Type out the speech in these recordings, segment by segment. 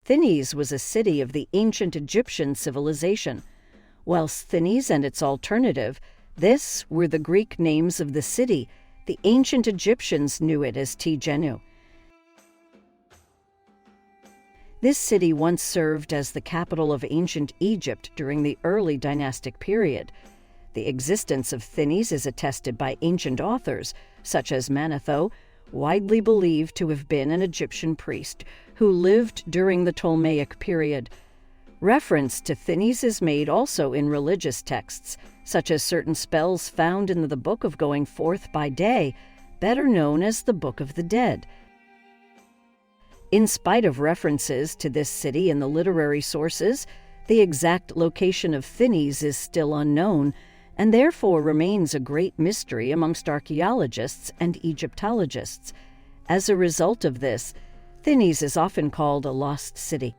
Thinis was a city of the ancient Egyptian civilization, whilst Thinis and its alternative, this, were the Greek names of the city. The ancient Egyptians knew it as Tjenu. This city once served as the capital of ancient Egypt during the Early Dynastic Period. The existence of Thinis is attested by ancient authors, such as Manetho, widely believed to have been an Egyptian priest who lived during the Ptolemaic period. Reference to Thinis is made also in religious texts, such as certain spells found in the Book of Going Forth by Day, better known as the Book of the Dead. In spite of references to this city in the literary sources, the exact location of Thinis is still unknown, and therefore remains a great mystery amongst archaeologists and Egyptologists. As a result of this, Thinis is often called a lost city.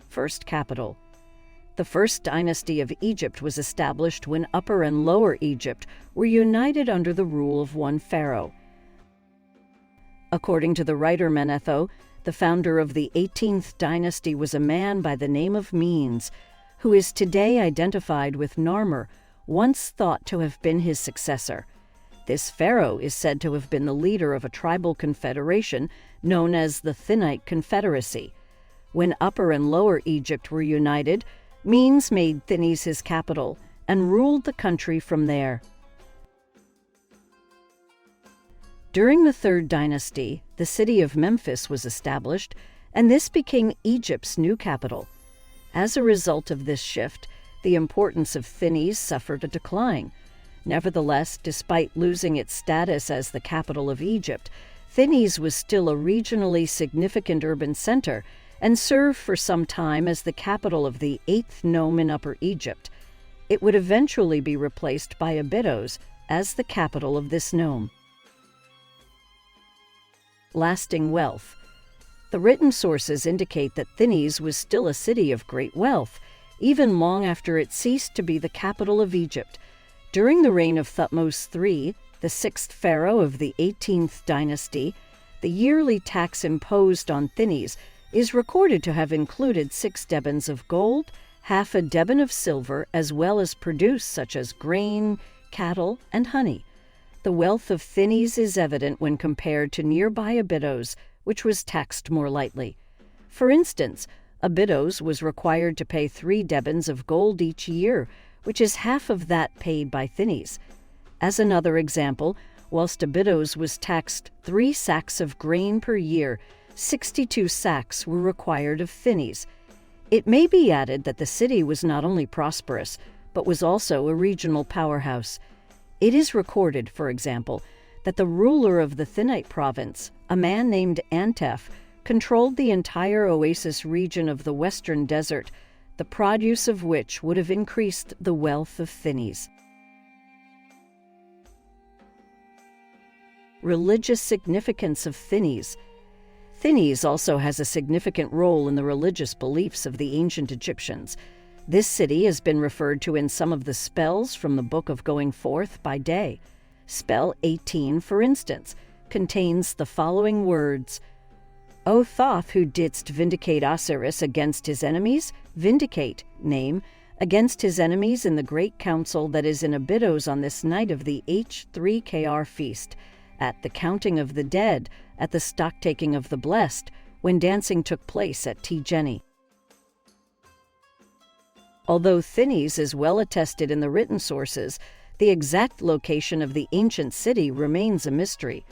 First capital. The first dynasty of Egypt was established when Upper and Lower Egypt were united under the rule of one pharaoh. According to the writer Manetho, the founder of the 18th dynasty was a man by the name of Menes, who is today identified with Narmer, once thought to have been his successor. This pharaoh is said to have been the leader of a tribal confederation known as the Thinite Confederacy. When Upper and Lower Egypt were united, Menes made Thinis his capital and ruled the country from there. During the Third Dynasty, the city of Memphis was established, and this became Egypt's new capital. As a result of this shift, the importance of Thinis suffered a decline. Nevertheless, despite losing its status as the capital of Egypt, Thinis was still a regionally significant urban center and served for some time as the capital of the 8th nome in Upper Egypt. It would eventually be replaced by Abydos as the capital of this nome. Lasting wealth. The written sources indicate that Thinis was still a city of great wealth, even long after it ceased to be the capital of Egypt. During the reign of Thutmose III, the 6th pharaoh of the 18th dynasty, the yearly tax imposed on Thinis is recorded to have included 6 debens of gold, half a deben of silver, as well as produce such as grain, cattle, and honey. The wealth of Thinis is evident when compared to nearby Abydos, which was taxed more lightly. For instance, Abydos was required to pay 3 debens of gold each year, which is half of that paid by Thinis. As another example, whilst Abydos was taxed 3 sacks of grain per year, 62 sacks were required of Thinis. It may be added that the city was not only prosperous, but was also a regional powerhouse. It is recorded, for example, that the ruler of the Thinite province, a man named Antef, controlled the entire oasis region of the western desert, the produce of which would have increased the wealth of Thinis. Religious significance of Thinis. Thinis also has a significant role in the religious beliefs of the ancient Egyptians. This city has been referred to in some of the spells from the Book of Going Forth by Day. Spell 18, for instance, contains the following words: O Thoth, who didst vindicate Osiris against his enemies, vindicate, name, against his enemies in the great council that is in Abydos on this night of the H3KR feast, at the counting of the dead, at the stock-taking of the blessed, when dancing took place at Tjenu. Although Thinis is well attested in the written sources, the exact location of the ancient city remains a mystery.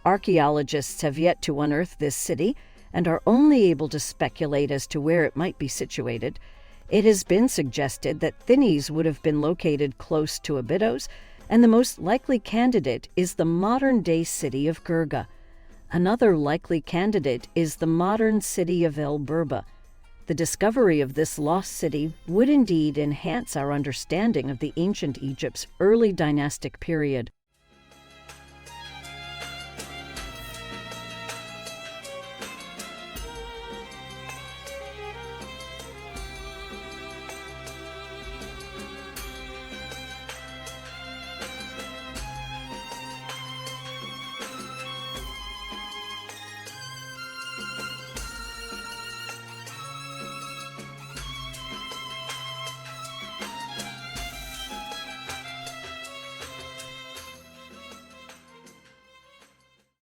Archaeologists have yet to unearth this city and are only able to speculate as to where it might be situated. It has been suggested that Thinis would have been located close to Abydos, and the most likely candidate is the modern-day city of Girga. Another likely candidate is the modern city of El Berba. The discovery of this lost city would indeed enhance our understanding of the ancient Egypt's early dynastic period.